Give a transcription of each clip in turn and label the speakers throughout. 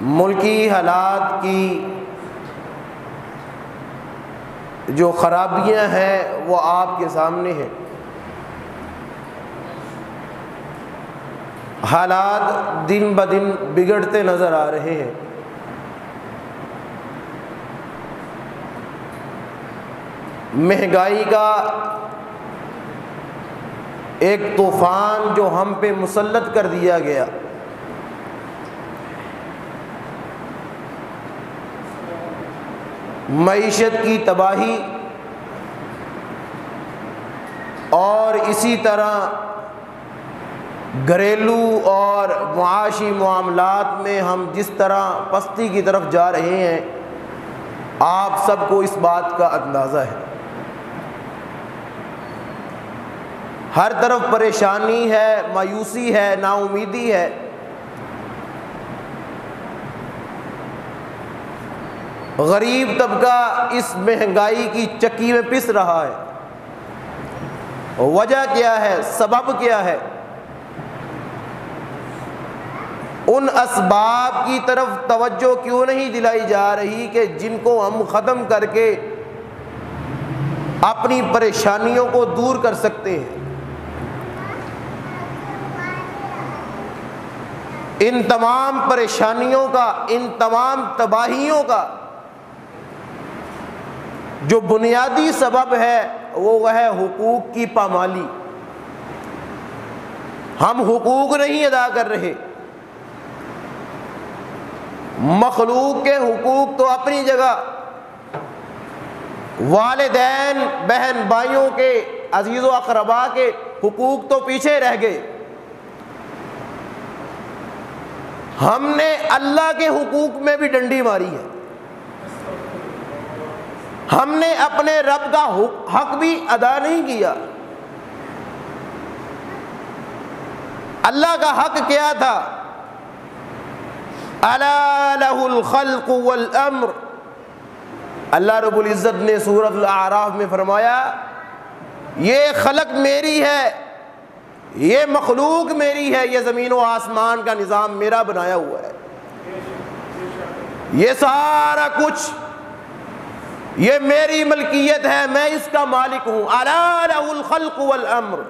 Speaker 1: ملکی حالات کی جو خرابیاں ہیں وہ آپ کے سامنے ہیں۔ حالات دن بدن بگڑتے نظر آ رہے ہیں۔ مہنگائی کا ایک طوفان جو ہم پہ مسلط کر دیا گیا، معیشت کی تباہی، اور اسی طرح گھریلو اور معاشی معاملات میں ہم جس طرح پستی کی طرف جا رہے ہیں، آپ سب کو اس بات کا اندازہ ہے۔ ہر طرف پریشانی ہے، مایوسی ہے، نا امیدی ہے۔ غریب طبقہ اس مہنگائی کی چکی میں پس رہا ہے۔ وجہ کیا ہے؟ سبب کیا ہے؟ ان اسباب کی طرف توجہ کیوں نہیں دلائی جا رہی کہ جن کو ہم ختم کر کے اپنی پریشانیوں کو دور کر سکتے ہیں؟ ان تمام پریشانیوں کا، ان تمام تباہیوں کا جو بنیادی سبب ہے وہ ہے حقوق کی پامالی۔ ہم حقوق نہیں ادا کر رہے۔ مخلوق کے حقوق تو اپنی جگہ، والدین، بہن بھائیوں کے، عزیز و اقربا کے حقوق تو پیچھے رہ گئے۔ ہم نے اللہ کے حقوق میں بھی ڈنڈی ماری ہے۔ ہم نے اپنے رب کا حق بھی ادا نہیں کیا۔ اللہ کا حق کیا تھا؟ الا لہ الخلق والامر۔ اللہ رب العزت نے سورۃ الاعراف میں فرمایا، یہ خلق میری ہے، یہ مخلوق میری ہے، یہ زمین و آسمان کا نظام میرا بنایا ہوا ہے، یہ سارا کچھ یہ میری ملکیت ہے، میں اس کا مالک ہوں۔ الا لہ الخلق والامر۔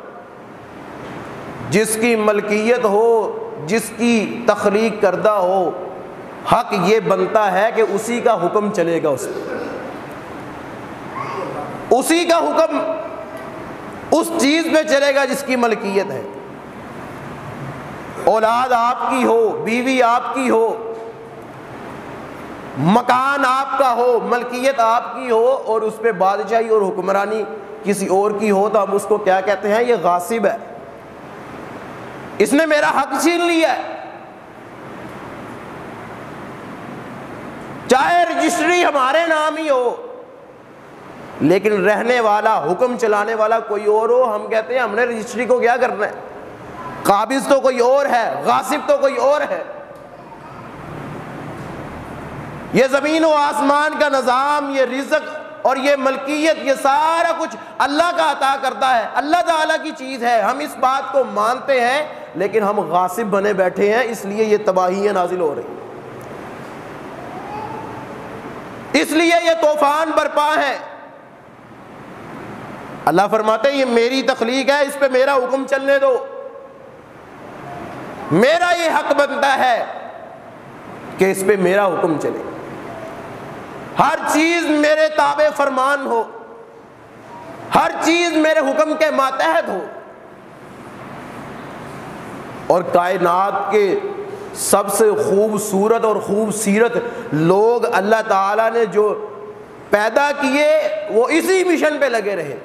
Speaker 1: جس کی ملکیت ہو، جس کی تخلیق کردہ ہو، حق یہ بنتا ہے کہ اسی کا حکم چلے گا، اس پہ اسی کا حکم اس چیز پہ چلے گا جس کی ملکیت ہے۔ اولاد آپ کی ہو، بیوی آپ کی ہو، مکان آپ کا ہو، ملکیت آپ کی ہو، اور اس پہ بادشاہی اور حکمرانی کسی اور کی ہو، تو ہم اس کو کیا کہتے ہیں؟ یہ غاصب ہے، اس نے میرا حق چھین لیا ہے۔ چاہے رجسٹری ہمارے نام ہی ہو، لیکن رہنے والا، حکم چلانے والا کوئی اور ہو، ہم کہتے ہیں ہم نے رجسٹری کو کیا کرنا ہے؟ قابض تو کوئی اور ہے، غاصب تو کوئی اور ہے۔ یہ زمین و آسمان کا نظام، یہ رزق اور یہ ملکیت، یہ سارا کچھ اللہ کا عطا کرتا ہے، اللہ تعالیٰ کی چیز ہے۔ ہم اس بات کو مانتے ہیں، لیکن ہم غاصب بنے بیٹھے ہیں، اس لیے یہ تباہیاں نازل ہو رہی ہیں، اس لیے یہ طوفان برپا ہے۔ اللہ فرماتے ہیں یہ میری تخلیق ہے، اس پہ میرا حکم چلنے دو، میرا یہ حق بنتا ہے کہ اس پہ میرا حکم چلے، ہر چیز میرے تابع فرمان ہو، ہر چیز میرے حکم کے ماتحت ہو۔ اور کائنات کے سب سے خوبصورت اور خوبصیرت لوگ اللہ تعالیٰ نے جو پیدا کیے وہ اسی مشن پہ لگے رہے۔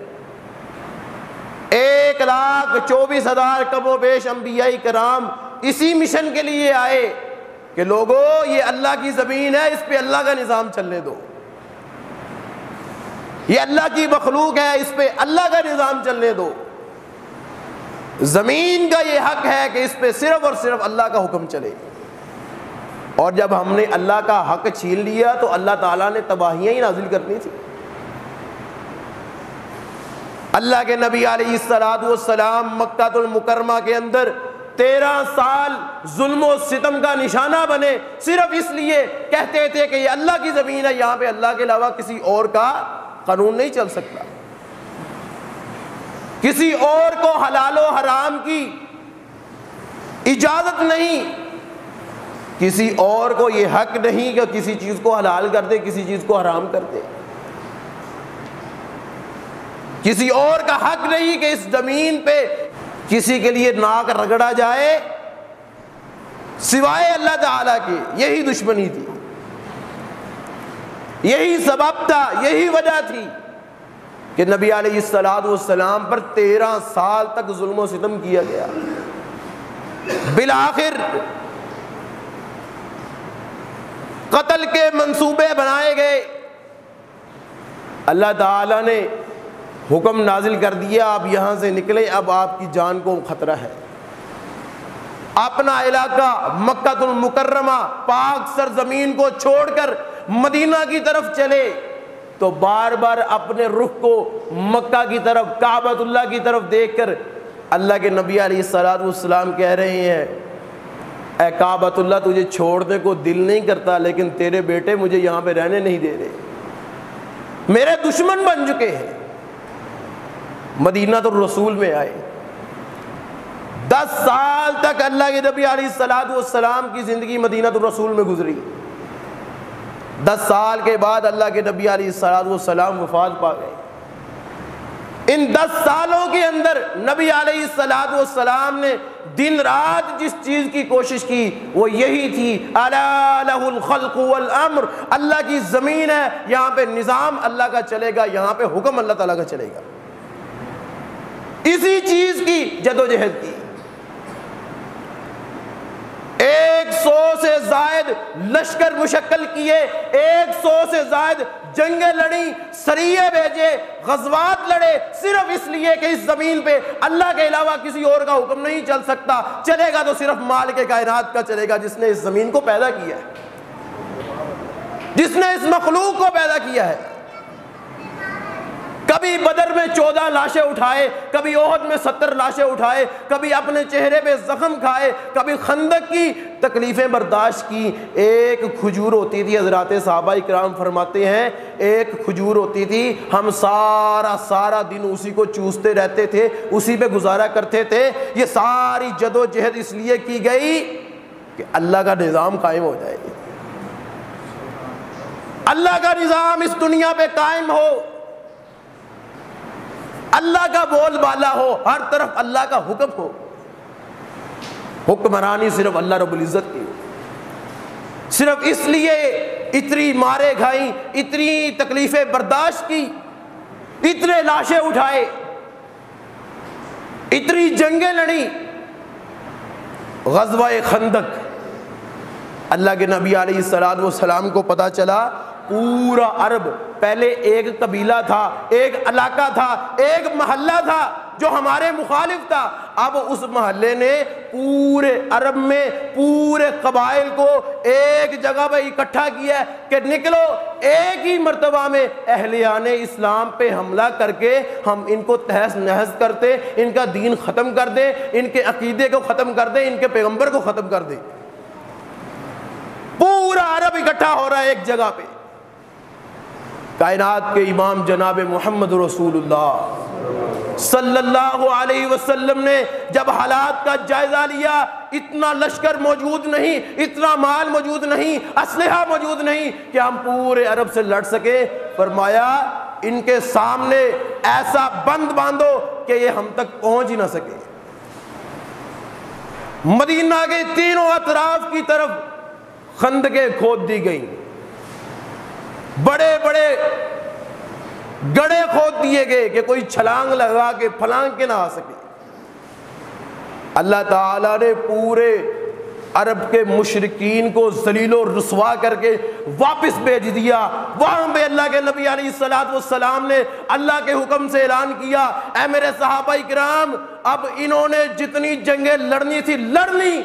Speaker 1: 1,24,000 کم و بیش انبیاء کرام اسی مشن کے لیے آئے کہ لوگوں یہ اللہ کی زمین ہے، اس پہ اللہ کا نظام چلنے دو، یہ اللہ کی مخلوق ہے، اس پہ اللہ کا نظام چلنے دو۔ زمین کا یہ حق ہے کہ اس پہ صرف اور صرف اللہ کا حکم چلے۔ اور جب ہم نے اللہ کا حق چھین لیا تو اللہ تعالیٰ نے تباہیاں ہی نازل کرنی تھی۔ اللہ کے نبی علیہ الصلوۃ والسلام مکہ المکرمہ کے اندر 13 سال ظلم و ستم کا نشانہ بنے، صرف اس لیے کہتے تھے کہ یہ اللہ کی زمین ہے، یہاں پہ اللہ کے علاوہ کسی اور کا قانون نہیں چل سکتا، کسی اور کو حلال و حرام کی اجازت نہیں، کسی اور کو یہ حق نہیں کہ کسی چیز کو حلال کر دے، کسی چیز کو حرام کر دے، کسی اور کا حق نہیں کہ اس زمین پہ کسی کے لیے ناک رگڑا جائے سوائے اللہ تعالیٰ کے۔ یہی دشمنی تھی، یہی سبب تھا، یہی وجہ تھی کہ نبی علیہ السلام پر 13 سال تک ظلم و ستم کیا گیا۔ بالآخر قتل کے منصوبے بنائے گئے، اللہ تعالیٰ نے حکم نازل کر دیا آپ یہاں سے نکلیں، اب آپ کی جان کو خطرہ ہے۔ اپنا علاقہ مکہ المکرمہ پاک سرزمین کو چھوڑ کر مدینہ کی طرف چلے تو بار بار اپنے رخ کو مکہ کی طرف، کعبۃ اللہ کی طرف دیکھ کر اللہ کے نبی علیہ السلام کہہ رہے ہیں، اے کعبۃ اللہ تجھے چھوڑنے کو دل نہیں کرتا، لیکن تیرے بیٹے مجھے یہاں پہ رہنے نہیں دے رہے، میرے دشمن بن چکے ہیں۔ مدینہ الرسول میں آئے، 10 سال تک اللہ کے نبی علیہ السلام کی زندگی مدینہ الرسول میں گزری۔ 10 سال کے بعد اللہ کے نبی علیہ السلام وفات پا گئے۔ ان 10 سالوں کے اندر نبی علیہ السلام نے دن رات جس چیز کی کوشش کی وہ یہی تھی، الا لہ الخلق والامر، اللہ کی زمین ہے، یہاں پہ نظام اللہ کا چلے گا، یہاں پہ حکم اللہ تعالیٰ کا چلے گا، اسی چیز کی جدوجہد کی۔ 100 سے زائد لشکر مشکل کیے، 100 سے زائد جنگیں لڑیں، سریے بھیجے، غزوات لڑے، صرف اس لیے کہ اس زمین پہ اللہ کے علاوہ کسی اور کا حکم نہیں چل سکتا، چلے گا تو صرف مالک کائنات کا چلے گا، جس نے اس زمین کو پیدا کیا ہے، جس نے اس مخلوق کو پیدا کیا ہے۔ کبھی بدر میں 14 لاشیں اٹھائے، کبھی احد میں 70 لاشیں اٹھائے، کبھی اپنے چہرے پہ زخم کھائے، کبھی خندق کی تکلیفیں برداشت کی۔ ایک کھجور ہوتی تھی، حضرات صحابہ کرام فرماتے ہیں ایک کھجور ہوتی تھی، ہم سارا دن اسی کو چوستے رہتے تھے، اسی پہ گزارا کرتے تھے۔ یہ ساری جدوجہد اس لیے کی گئی کہ اللہ کا نظام قائم ہو جائے، اللہ کا نظام اس دنیا پہ قائم ہو، اللہ کا بول بالا ہو، ہر طرف اللہ کا حکم ہو، حکمرانی صرف اللہ رب العزت کی ہو۔ صرف اس لیے اتنی مارے کھائیں، اتنی تکلیفیں برداشت کی، اتنے لاشیں اٹھائے، اتنی جنگیں لڑی۔ غزوہ خندق، اللہ کے نبی علیہ السلام کو پتہ چلا پورا عرب، پہلے ایک قبیلہ تھا، ایک علاقہ تھا، ایک محلہ تھا جو ہمارے مخالف تھا، اب اس محلے نے پورے عرب میں پورے قبائل کو ایک جگہ پہ اکٹھا کیا کہ نکلو ایک ہی مرتبہ میں اہلیان اسلام پہ حملہ کر کے ہم ان کو تہس نہس کرتے، ان کا دین ختم کر دیں، ان کے عقیدے کو ختم کر دیں، ان کے پیغمبر کو ختم کر دیں۔ پورا عرب اکٹھا ہو رہا ہے ایک جگہ پہ۔ کائنات کے امام جناب محمد رسول اللہ صلی اللہ علیہ وسلم نے جب حالات کا جائزہ لیا، اتنا لشکر موجود نہیں، اتنا مال موجود نہیں، اسلحہ موجود نہیں کہ ہم پورے عرب سے لڑ سکے، فرمایا ان کے سامنے ایسا بند باندھو کہ یہ ہم تک پہنچ ہی نہ سکے۔ مدینہ کے تینوں اطراف کی طرف خندقیں کھود دی گئیں، بڑے بڑے گڑھے کھود دیے گئے کہ کوئی چھلانگ لگا کے پھلانگ کے نہ آ سکے۔ اللہ تعالیٰ نے پورے عرب کے مشرکین کو ذلیل و رسوا کر کے واپس بھیج دیا۔ وہاں پہ اللہ کے نبی علیہ السلام نے اللہ کے حکم سے اعلان کیا، اے میرے صحابہ کرام، اب انہوں نے جتنی جنگیں لڑنی تھی لڑ لی،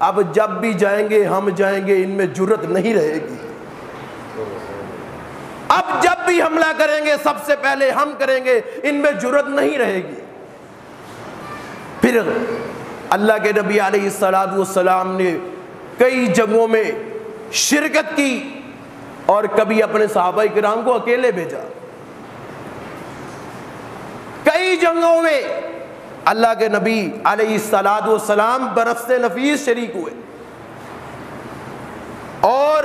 Speaker 1: اب جب بھی جائیں گے ہم جائیں گے، ان میں جرت نہیں رہے گی، اب جب بھی حملہ کریں گے سب سے پہلے ہم کریں گے، ان میں جرت نہیں رہے گی۔ پھر اللہ کے نبی علیہ السلام نے کئی جنگوں میں شرکت کی اور کبھی اپنے صحابہ کرام کو اکیلے بھیجا. کئی جنگوں میں اللہ کے نبی علیہ السلام بنفس نفیس شریک ہوئے. اور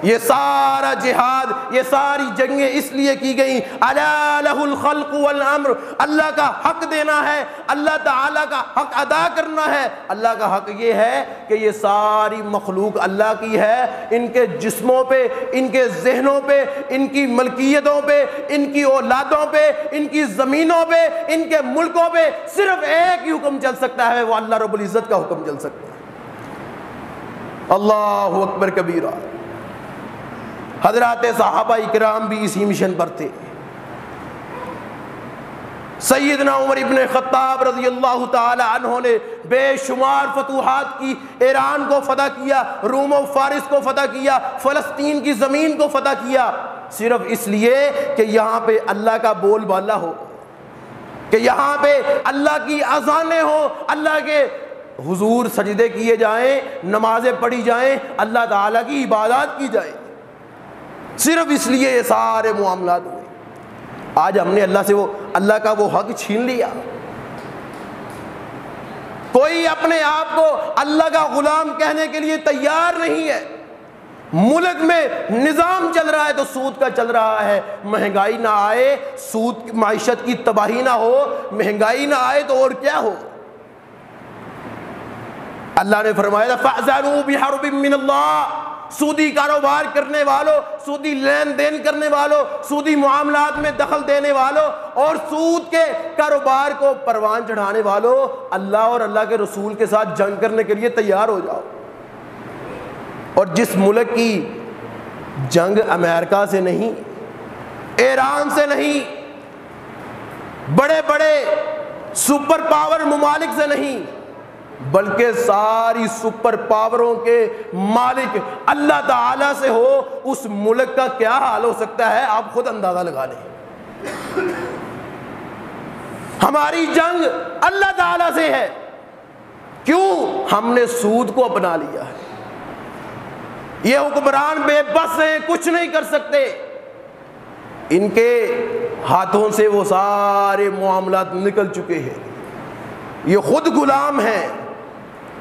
Speaker 1: یہ سارا جہاد، یہ ساری جنگیں اس لیے کی گئیں، الا لہ الخلق والامر، اللہ کا حق دینا ہے، اللہ تعالیٰ کا حق ادا کرنا ہے. اللہ کا حق یہ ہے کہ یہ ساری مخلوق اللہ کی ہے، ان کے جسموں پہ، ان کے ذہنوں پہ، ان کی ملکیتوں پہ، ان کی اولادوں پہ، ان کی زمینوں پہ، ان کے ملکوں پہ صرف ایک ہی حکم چل سکتا ہے، وہ اللہ رب العزت کا حکم چل سکتا ہے. اللہ اکبر کبیرہ. حضرات صحابہ اکرام بھی اسی مشن پر تھے. سیدنا عمر ابن خطاب رضی اللہ تعالی عنہ نے بے شمار فتوحات کی، ایران کو فتح کیا، روم و فارس کو فتح کیا، فلسطین کی زمین کو فتح کیا، صرف اس لیے کہ یہاں پہ اللہ کا بول بالا ہو، کہ یہاں پہ اللہ کی اذانیں ہوں، اللہ کے حضور سجدے کیے جائیں، نمازیں پڑھی جائیں، اللہ تعالیٰ کی عبادات کی جائے. صرف اس لیے یہ سارے معاملات ہوئے. آج ہم نے اللہ کا وہ حق چھین لیا. کوئی اپنے آپ کو اللہ کا غلام کہنے کے لیے تیار نہیں ہے. ملک میں نظام چل رہا ہے تو سود کا چل رہا ہے، مہنگائی نہ آئے، سود معیشت کی تباہی نہ ہو، مہنگائی نہ آئے تو اور کیا ہو. اللہ نے فرمایا فَأْذَنُوا بِحَرْبٍ مِّنَ اللَّهِ، سودی کاروبار کرنے والوں، سودی لین دین کرنے والوں، سودی معاملات میں دخل دینے والوں اور سود کے کاروبار کو پروان چڑھانے والوں، اللہ اور اللہ کے رسول کے ساتھ جنگ کرنے کے لیے تیار ہو جاؤ. اور جس ملک کی جنگ امریکہ سے نہیں، ایران سے نہیں، بڑے بڑے سپر پاور ممالک سے نہیں، بلکہ ساری سپر پاوروں کے مالک اللہ تعالیٰ سے ہو، اس ملک کا کیا حال ہو سکتا ہے آپ خود اندازہ لگا لیں. ہماری جنگ اللہ تعالیٰ سے ہے. کیوں؟ ہم نے سود کو اپنا لیا ہے. یہ حکمران بے بس ہیں، کچھ نہیں کر سکتے. ان کے ہاتھوں سے وہ سارے معاملات نکل چکے ہیں. یہ خود غلام ہیں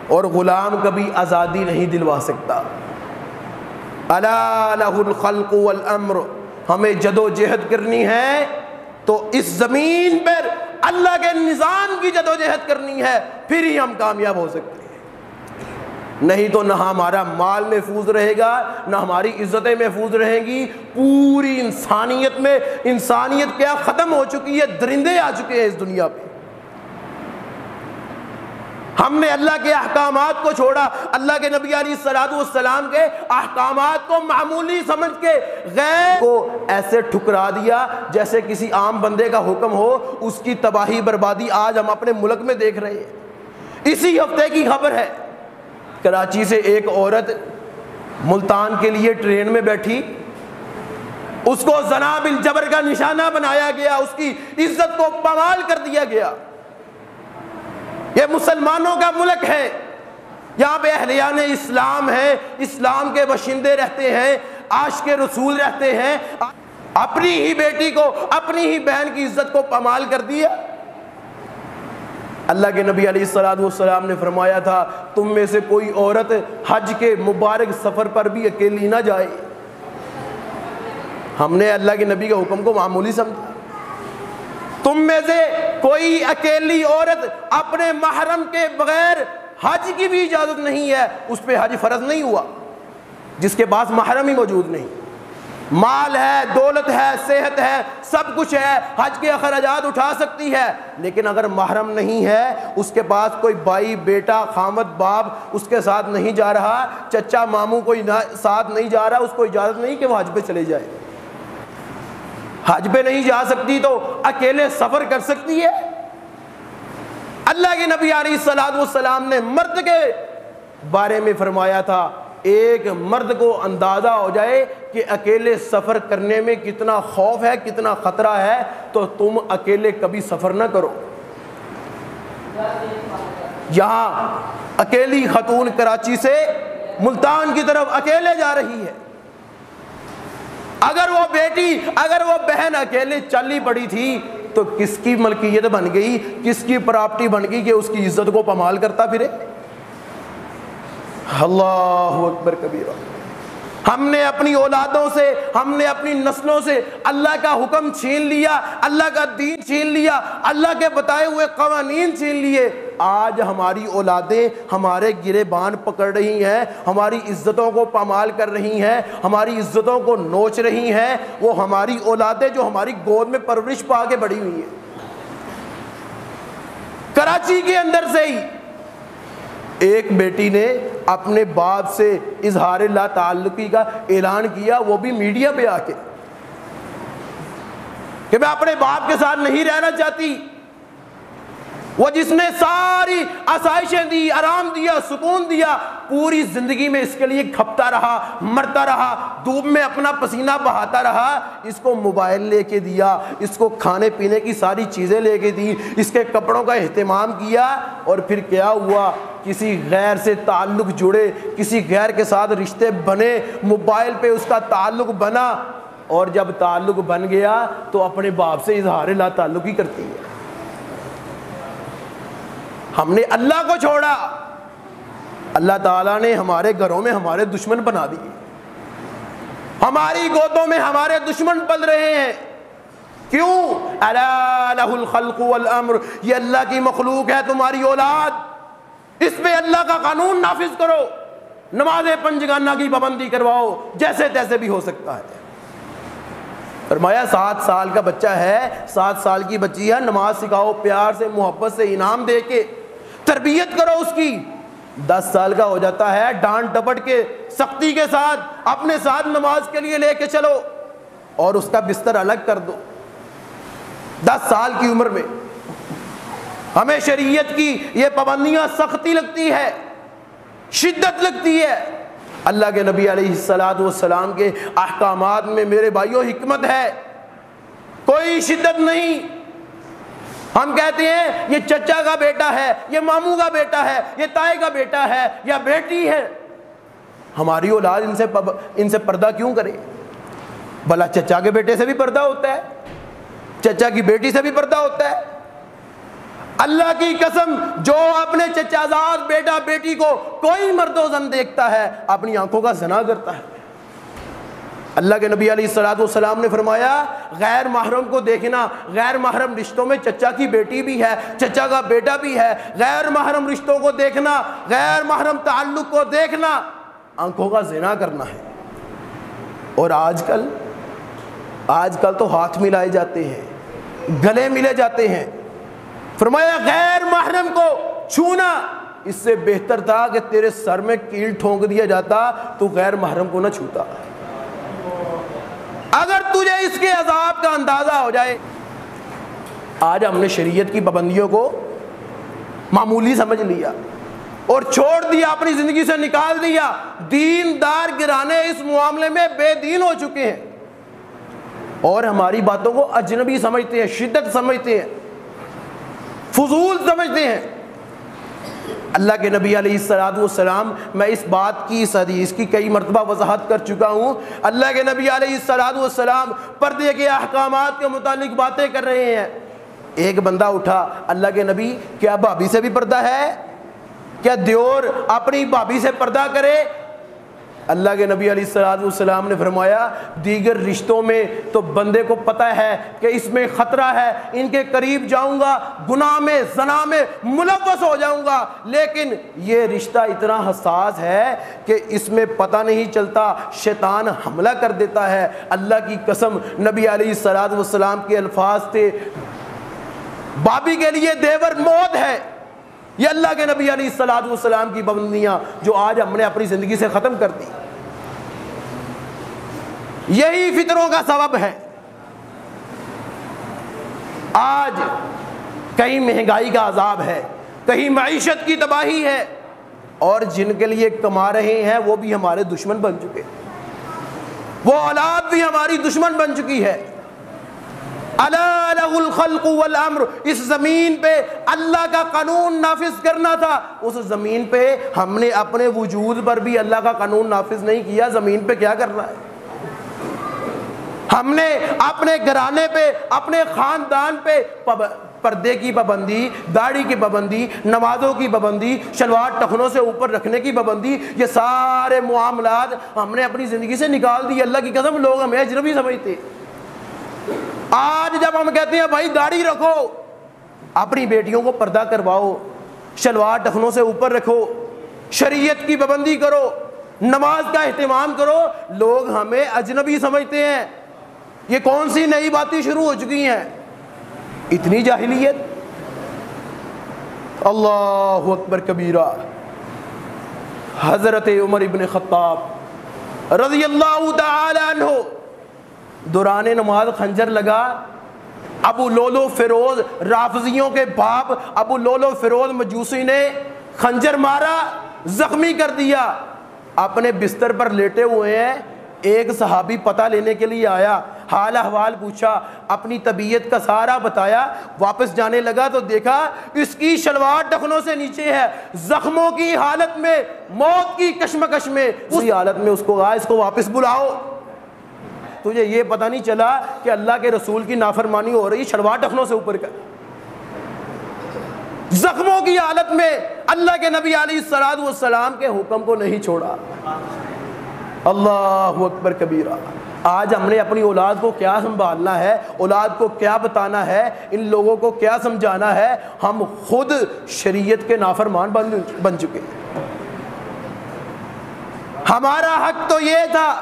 Speaker 1: اور غلام کبھی آزادی نہیں دلوا سکتا. الا لہ الخلق والامر، ہمیں جد و جہد کرنی ہے تو اس زمین پر اللہ کے نظام کی جد و جہد کرنی ہے، پھر ہی ہم کامیاب ہو سکتے ہیں. نہیں تو نہ ہمارا مال محفوظ رہے گا، نہ ہماری عزتیں محفوظ رہیں گی. پوری انسانیت میں، انسانیت کیا ختم ہو چکی ہے، درندے آ چکے ہیں اس دنیا پہ. ہم نے اللہ کے احکامات کو چھوڑا، اللہ کے نبی علیہ السلام کے احکامات کو معمولی سمجھ کے غیر کو ایسے ٹھکرا دیا جیسے کسی عام بندے کا حکم ہو. اس کی تباہی بربادی آج ہم اپنے ملک میں دیکھ رہے ہیں. اسی ہفتے کی خبر ہے، کراچی سے ایک عورت ملتان کے لیے ٹرین میں بیٹھی، اس کو زنا بالجبر کا نشانہ بنایا گیا، اس کی عزت کو پامال کر دیا گیا. یہ مسلمانوں کا ملک ہے، یہاں پہ اہلیان اسلام ہیں، اسلام کے باشندے رہتے ہیں، عاشق رسول رہتے ہیں. اپنی ہی بیٹی کو، اپنی ہی بہن کی عزت کو پامال کر دیا. اللہ کے نبی علیہ السلام نے فرمایا تھا تم میں سے کوئی عورت حج کے مبارک سفر پر بھی اکیلی نہ جائے. ہم نے اللہ کے نبی کے حکم کو معمولی سمجھا. تم میں سے کوئی اکیلی عورت اپنے محرم کے بغیر حج کی بھی اجازت نہیں ہے، اس پہ حج فرض نہیں ہوا جس کے پاس محرم ہی موجود نہیں. مال ہے، دولت ہے، صحت ہے، سب کچھ ہے، حج کے اخراجات اٹھا سکتی ہے، لیکن اگر محرم نہیں ہے، اس کے پاس کوئی بھائی، بیٹا، خامد، باپ اس کے ساتھ نہیں جا رہا، چچا، ماموں کوئی ساتھ نہیں جا رہا، اس کو اجازت نہیں کہ وہ حج پہ چلے جائے. حج پہ نہیں جا سکتی تو اکیلے سفر کر سکتی ہے. اللہ کے نبی علیہ السلام نے مرد کے بارے میں فرمایا تھا ایک مرد کو اندازہ ہو جائے کہ اکیلے سفر کرنے میں کتنا خوف ہے، کتنا خطرہ ہے، تو تم اکیلے کبھی سفر نہ کرو. یہاں اکیلی خاتون کراچی سے ملتان کی طرف اکیلے جا رہی ہے. اگر وہ بیٹی، اگر وہ بہن اکیلے چلی پڑی تھی تو کس کی ملکیت بن گئی، کس کی پراپرٹی بن گئی کہ اس کی عزت کو پامال کرتا پھرے. اللہ اکبر کبیرہ. ہم نے اپنی اولادوں سے، ہم نے اپنی نسلوں سے اللہ کا حکم چھین لیا، اللہ کا دین چھین لیا، اللہ کے بتائے ہوئے قوانین چھین لیے. آج ہماری اولادیں ہمارے گریبان پکڑ رہی ہیں، ہماری عزتوں کو پامال کر رہی ہیں، ہماری عزتوں کو نوچ رہی ہیں. وہ ہماری اولادیں جو ہماری گود میں پرورش پا کے بڑھی ہوئی ہیں. کراچی کے اندر سے ہی ایک بیٹی نے اپنے باپ سے اظہار لا تعلقی کا اعلان کیا، وہ بھی میڈیا پہ آ کے، کہ میں اپنے باپ کے ساتھ نہیں رہنا چاہتی. وہ جس نے ساری آسائشیں دی، آرام دیا، سکون دیا، پوری زندگی میں اس کے لیے کھپتا رہا، مرتا رہا، دھوپ میں اپنا پسینہ بہاتا رہا. اس کو موبائل لے کے دیا، اس کو کھانے پینے کی ساری چیزیں لے کے دی، اس کے کپڑوں کا اہتمام کیا. اور پھر کیا ہوا؟ کسی غیر سے تعلق جڑے، کسی غیر کے ساتھ رشتے بنے، موبائل پہ اس کا تعلق بنا. اور جب تعلق بن گیا تو اپنے باپ سے اظہار لا تعلقی کرتی ہے. ہم نے اللہ کو چھوڑا، اللہ تعالیٰ نے ہمارے گھروں میں ہمارے دشمن بنا دیے، ہماری گودوں میں ہمارے دشمن پل رہے ہیں. کیوں؟ الا لہ الخلق والامر. یہ اللہ کی مخلوق ہے، تمہاری اولاد، اس پہ اللہ کا قانون نافذ کرو، نماز پنجگانہ کی پابندی کرواؤ، جیسے تیسے بھی ہو سکتا ہے. فرمایا 7 سال کا بچہ ہے، 7 سال کی بچی ہے، نماز سکھاؤ، پیار سے، محبت سے، انعام دے کے تربیت کرو اس کی. 10 سال کا ہو جاتا ہے، ڈانٹ ڈپٹ کے، سختی کے ساتھ اپنے ساتھ نماز کے لیے لے کے چلو اور اس کا بستر الگ کر دو. 10 سال کی عمر میں ہمیں شریعت کی یہ پابندیاں سختی لگتی ہے، شدت لگتی ہے. اللہ کے نبی علیہ السلام کے احکامات میں میرے بھائیوں حکمت ہے، کوئی شدت نہیں. ہم کہتے ہیں یہ چچا کا بیٹا ہے، یہ ماموں کا بیٹا ہے، یہ تائی کا بیٹا ہے یا بیٹی ہے. ہماری اولاد ان سے پردہ کیوں کرے؟ بھلا چچا کے بیٹے سے بھی پردہ ہوتا ہے، چچا کی بیٹی سے بھی پردہ ہوتا ہے. اللہ کی قسم، جو اپنے چچا زاد بیٹا بیٹی کو کوئی مرد و زن دیکھتا ہے اپنی آنکھوں کا زنا کرتا ہے. اللہ کے نبی علیہ السلام نے فرمایا غیر محرم کو دیکھنا، غیر محرم رشتوں میں چچا کی بیٹی بھی ہے، چچا کا بیٹا بھی ہے. غیر محرم رشتوں کو دیکھنا، غیر محرم تعلق کو دیکھنا آنکھوں کا زنا کرنا ہے. اور آج کل تو ہاتھ ملائے جاتے ہیں، گلے ملے جاتے ہیں. فرمایا غیر محرم کو چھونا اس سے بہتر تھا کہ تیرے سر میں کیل ٹھونک دیا جاتا، تو غیر محرم کو نہ چھوتا. اگر تجھے اس کے عذاب کا اندازہ ہو جائے. آج ہم نے شریعت کی پابندیوں کو معمولی سمجھ لیا اور چھوڑ دیا، اپنی زندگی سے نکال دیا. دیندار گرانے اس معاملے میں بے دین ہو چکے ہیں اور ہماری باتوں کو اجنبی سمجھتے ہیں، شدت سمجھتے ہیں، فضول سمجھتے ہیں. اللہ کے نبی علیہ السلام، میں اس بات کی، اس حدیث کی کئی مرتبہ وضاحت کر چکا ہوں. اللہ کے نبی علیہ السلام پردے کے احکامات کے متعلق باتیں کر رہے ہیں. ایک بندہ اٹھا، اللہ کے نبی کیا بھابھی سے بھی پردہ ہے؟ کیا دیور اپنی بھابھی سے پردہ کرے؟ اللہ کے نبی علیہ السلام نے فرمایا دیگر رشتوں میں تو بندے کو پتہ ہے کہ اس میں خطرہ ہے، ان کے قریب جاؤں گا گناہ میں، زنا میں ملوث ہو جاؤں گا، لیکن یہ رشتہ اتنا حساس ہے کہ اس میں پتہ نہیں چلتا، شیطان حملہ کر دیتا ہے. اللہ کی قسم نبی علیہ السلام کے الفاظ تھے، بھابھی کے لیے دیور موت ہے. یہ اللہ کے نبی علیہ السلام کی پابندیاں جو آج ہم نے اپنی زندگی سے ختم کر دی. یہی فطروں کا سبب ہے. آج کہیں مہنگائی کا عذاب ہے، کہیں معیشت کی تباہی ہے، اور جن کے لیے کما رہے ہیں وہ بھی ہمارے دشمن بن چکے، وہ اولاد بھی ہماری دشمن بن چکی ہے. الا لہ الخلق والامر، اس زمین پہ اللہ کا قانون نافذ کرنا تھا، اس زمین پہ ہم نے اپنے وجود پر بھی اللہ کا قانون نافذ نہیں کیا، زمین پہ کیا کرنا ہے؟ ہم نے اپنے گھرانے پہ، اپنے خاندان پہ پردے کی پابندی، داڑھی کی پابندی، نمازوں کی پابندی، شلوار ٹخنوں سے اوپر رکھنے کی پابندی، یہ سارے معاملات ہم نے اپنی زندگی سے نکال دی۔ اللہ کی قسم لوگ ہمیں اجنبی سمجھتے۔ آج جب ہم کہتے ہیں بھائی داڑھی رکھو، اپنی بیٹیوں کو پردہ کرواؤ، شلوار ٹخنوں سے اوپر رکھو، شریعت کی پابندی کرو، نماز کا اہتمام کرو، لوگ ہمیں اجنبی سمجھتے ہیں۔ یہ کون سی نئی باتیں شروع ہو چکی ہیں؟ اتنی جاہلیت۔ اللہ اکبر کبیرہ۔ حضرت عمر ابن خطاب رضی اللہ تعالی عنہ دوران نماز خنجر لگا، ابو لولو فیروز رافضیوں کے باپ ابو لولو فیروز مجوسی نے خنجر مارا، زخمی کر دیا، اپنے بستر پر لیٹے ہوئے ہیں۔ ایک صحابی پتہ لینے کے لیے آیا، حال احوال پوچھا، اپنی طبیعت کا سارا بتایا، واپس جانے لگا تو دیکھا اس کی شلوار ٹخنوں سے نیچے ہے، زخموں کی حالت میں، موت کی کشمکش میں، اسی حالت میں اس کو کہا اس کو واپس بلاؤ۔ تجھے یہ پتہ نہیں چلا کہ اللہ کے رسول کی نافرمانی ہو رہی، شلوار ٹخنوں سے اوپر کر، زخموں کی حالت میں اللہ کے نبی علیہ الصلوۃ والسلام کے حکم کو نہیں چھوڑا۔ اللہ اکبر کبیرہ۔ آج ہم نے اپنی اولاد کو کیا سنبھالنا ہے، اولاد کو کیا بتانا ہے، ان لوگوں کو کیا سمجھانا ہے، ہم خود شریعت کے نافرمان بن چکے ہیں۔ ہمارا حق تو یہ تھا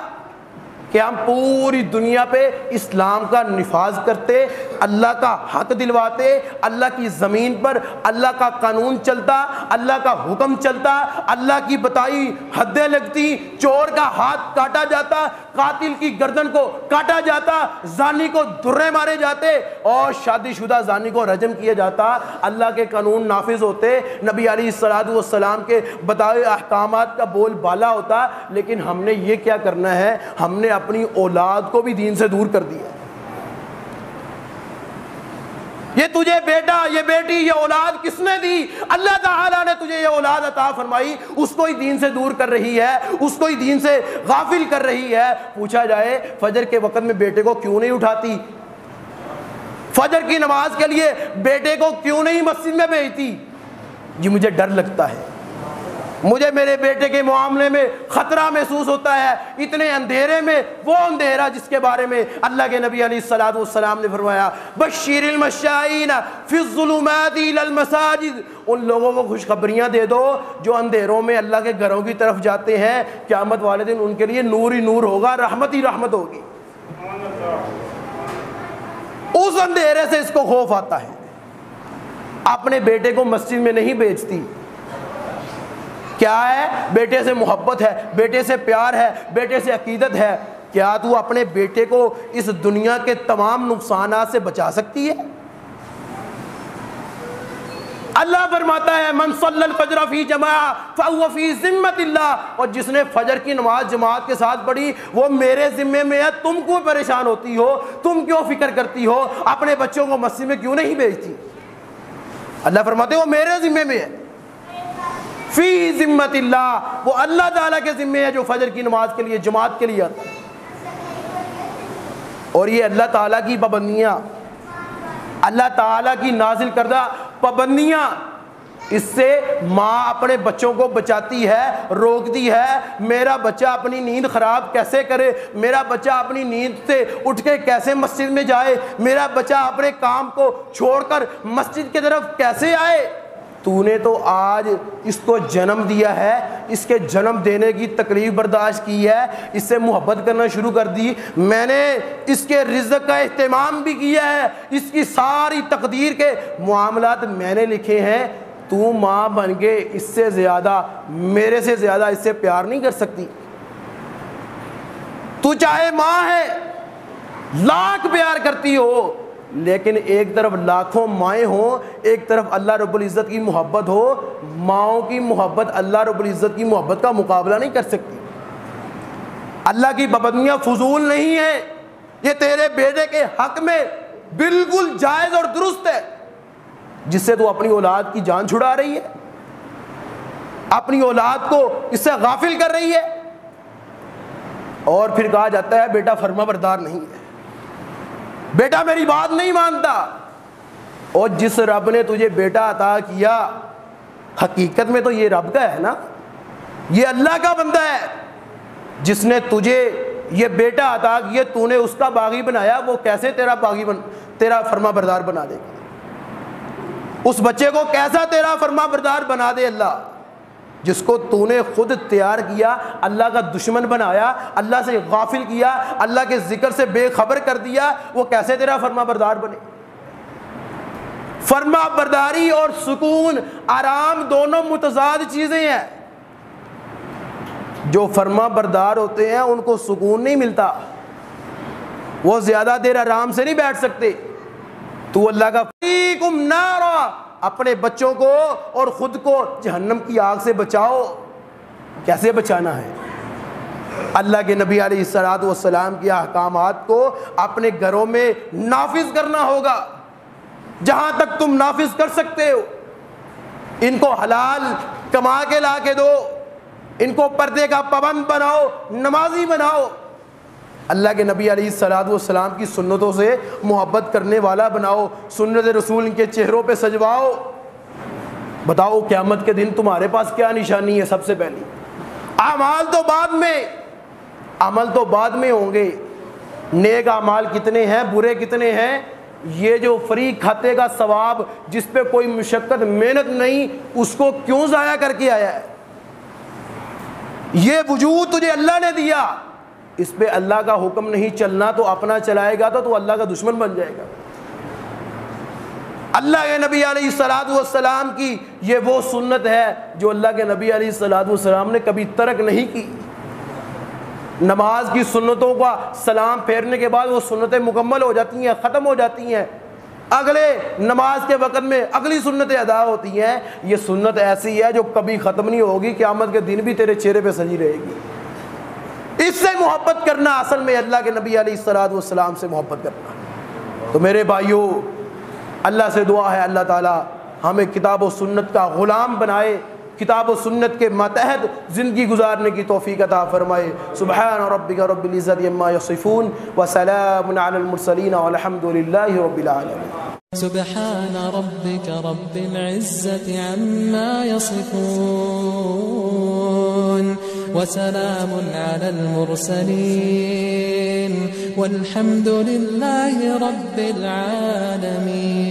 Speaker 1: کہ ہم پوری دنیا پہ اسلام کا نفاذ کرتے، اللہ کا حق دلواتے، اللہ کی زمین پر اللہ کا قانون چلتا، اللہ کا حکم چلتا، اللہ کی بتائی حدیں لگتی، چور کا ہاتھ کاٹا جاتا، قاتل کی گردن کو کاٹا جاتا، زانی کو درے مارے جاتے اور شادی شدہ زانی کو رجم کیا جاتا، اللہ کے قانون نافذ ہوتے، نبی علیہ الصلوۃ والسلام کے بتائے احکامات کا بول بالا ہوتا۔ لیکن ہم نے یہ کیا کرنا ہے؟ ہم نے اپنی اولاد کو بھی دین سے دور کر دیا۔ یہ تجھے بیٹا، یہ بیٹی، یہ اولاد کس نے دی؟ اللہ تعالیٰ نے تجھے یہ اولاد عطا فرمائی، اس کو ہی دین سے دور کر رہی ہے، اس کو ہی دین سے غافل کر رہی ہے۔ پوچھا جائے فجر کے وقت میں بیٹے کو کیوں نہیں اٹھاتی؟ فجر کی نماز کے لیے بیٹے کو کیوں نہیں مسجد میں بھیجتی؟ جی مجھے ڈر لگتا ہے، مجھے میرے بیٹے کے معاملے میں خطرہ محسوس ہوتا ہے۔ اتنے اندھیرے میں وہ اندھیرا جس کے بارے میں اللہ کے نبی علیہ الصلوۃ والسلام نے فرمایا بشیر المشائین فی الظلمات الی المساجد، ان لوگوں کو خوشخبریاں دے دو جو اندھیروں میں اللہ کے گھروں کی طرف جاتے ہیں، قیامت والے دن ان کے لیے نور ہی نور ہوگا، رحمت ہی رحمت ہوگی۔ اس اندھیرے سے اس کو خوف آتا ہے، اپنے بیٹے کو مسجد میں نہیں بھیجتی۔ کیا ہے؟ بیٹے سے محبت ہے، بیٹے سے پیار ہے، بیٹے سے عقیدت ہے۔ کیا تو اپنے بیٹے کو اس دنیا کے تمام نقصانات سے بچا سکتی ہے؟ اللہ فرماتا ہے من صلی الفجر فی جماعہ فہو فی ذمۃ اللہ، اور جس نے فجر کی نماز جماعت کے ساتھ پڑھی وہ میرے ذمے میں ہے۔ تم کیوں پریشان ہوتی ہو؟ تم کیوں فکر کرتی ہو؟ اپنے بچوں کو مسجد میں کیوں نہیں بھیجتی؟ اللہ فرماتے ہیں وہ میرے ذمے میں ہے، فی ذمت اللہ، وہ اللہ تعالیٰ کے ذمے ہے جو فجر کی نماز کے لیے جماعت کے لیے آتا ہے۔ اور یہ اللہ تعالیٰ کی پابندیاں، اللہ تعالیٰ کی نازل کردہ پابندیاں، اس سے ماں اپنے بچوں کو بچاتی ہے، روکتی ہے۔ میرا بچہ اپنی نیند خراب کیسے کرے، میرا بچہ اپنی نیند سے اٹھ کے کیسے مسجد میں جائے، میرا بچہ اپنے کام کو چھوڑ کر مسجد کی طرف کیسے آئے۔ تو نے تو آج اس کو جنم دیا ہے، اس کے جنم دینے کی تکلیف برداشت کی ہے، اس سے محبت کرنا شروع کر دی، میں نے اس کے رزق کا اہتمام بھی کیا ہے، اس کی ساری تقدیر کے معاملات میں نے لکھے ہیں۔ تو ماں بن کے اس سے زیادہ، میرے سے زیادہ اس سے پیار نہیں کر سکتی۔ تو چاہے ماں ہے، لاکھ پیار کرتی ہو، لیکن ایک طرف لاکھوں مائیں ہوں، ایک طرف اللہ رب العزت کی محبت ہو، ماؤں کی محبت اللہ رب العزت کی محبت کا مقابلہ نہیں کر سکتی۔ اللہ کی پابندیاں فضول نہیں ہیں، یہ تیرے بیٹے کے حق میں بالکل جائز اور درست ہے، جس سے تو اپنی اولاد کی جان چھڑا رہی ہے، اپنی اولاد کو اس سے غافل کر رہی ہے، اور پھر کہا جاتا ہے بیٹا فرما بردار نہیں ہے، بیٹا میری بات نہیں مانتا۔ اور جس رب نے تجھے بیٹا عطا کیا، حقیقت میں تو یہ رب کا ہے نا، یہ اللہ کا بندہ ہے، جس نے تجھے یہ بیٹا عطا کیا، تو نے اس کا باغی بنایا، وہ کیسے تیرا فرما بردار بنا دے گا؟ اس بچے کو کیسا تیرا فرما بردار بنا دے اللہ، جس کو تو نے خود تیار کیا، اللہ کا دشمن بنایا، اللہ سے غافل کیا، اللہ کے ذکر سے بے خبر کر دیا، وہ کیسے تیرا فرما بردار بنے؟ فرما برداری اور سکون، آرام دونوں متضاد چیزیں ہیں۔ جو فرما بردار ہوتے ہیں ان کو سکون نہیں ملتا، وہ زیادہ دیر آرام سے نہیں بیٹھ سکتے۔ تو اللہ کا فیکم نارا، اپنے بچوں کو اور خود کو جہنم کی آگ سے بچاؤ۔ کیسے بچانا ہے؟ اللہ کے نبی علیہ الصلوۃ والسلام کے احکامات کو اپنے گھروں میں نافذ کرنا ہوگا، جہاں تک تم نافذ کر سکتے ہو۔ ان کو حلال کما کے لا کے دو، ان کو پردے کا پابند بناؤ، نمازی بناؤ، اللہ کے نبی علیہ الصلوۃ والسلام کی سنتوں سے محبت کرنے والا بناؤ، سنت رسول ان کے چہروں پہ سجواؤ۔ بتاؤ قیامت کے دن تمہارے پاس کیا نشانی ہے؟ سب سے پہلی اعمال تو بعد میں، عمل تو بعد میں ہوں گے، نیک اعمال کتنے ہیں، برے کتنے ہیں، یہ جو فری کھاتے کا ثواب جس پہ کوئی مشقت محنت نہیں، اس کو کیوں ضائع کر کے آیا ہے؟ یہ وجود تجھے اللہ نے دیا، اس پہ اللہ کا حکم نہیں چلنا تو اپنا چلائے گا تو اللہ کا دشمن بن جائے گا۔ اللہ کے نبی علیہ الصلوۃ والسلام کی یہ وہ سنت ہے جو اللہ کے نبی علیہ الصلوۃ والسلام نے کبھی ترک نہیں کی۔ نماز کی سنتوں کا سلام پھیرنے کے بعد وہ سنتیں مکمل ہو جاتی ہیں، ختم ہو جاتی ہیں، اگلے نماز کے وقت میں اگلی سنتیں ادا ہوتی ہیں۔ یہ سنت ایسی ہے جو کبھی ختم نہیں ہوگی، قیامت کے دن بھی تیرے چہرے پہ سجی رہے گی۔ اس سے محبت کرنا اصل میں اللہ کے نبی علیہ الصلوۃ والسلام سے محبت کرنا۔ تو میرے بھائیوں، اللہ سے دعا ہے اللہ تعالیٰ ہمیں کتاب و سنت کا غلام بنائے، کتاب و سنت کے ماتحت زندگی گزارنے کی توفیق عطا فرمائے۔ سبحان ربک رب العزت عما یصفون وسلام علی المرسلین والحمد للہ رب العالمین۔
Speaker 2: سبحان ربك رب العزة عما يصفون وسلام على المرسلين والحمد لله رب العالمين۔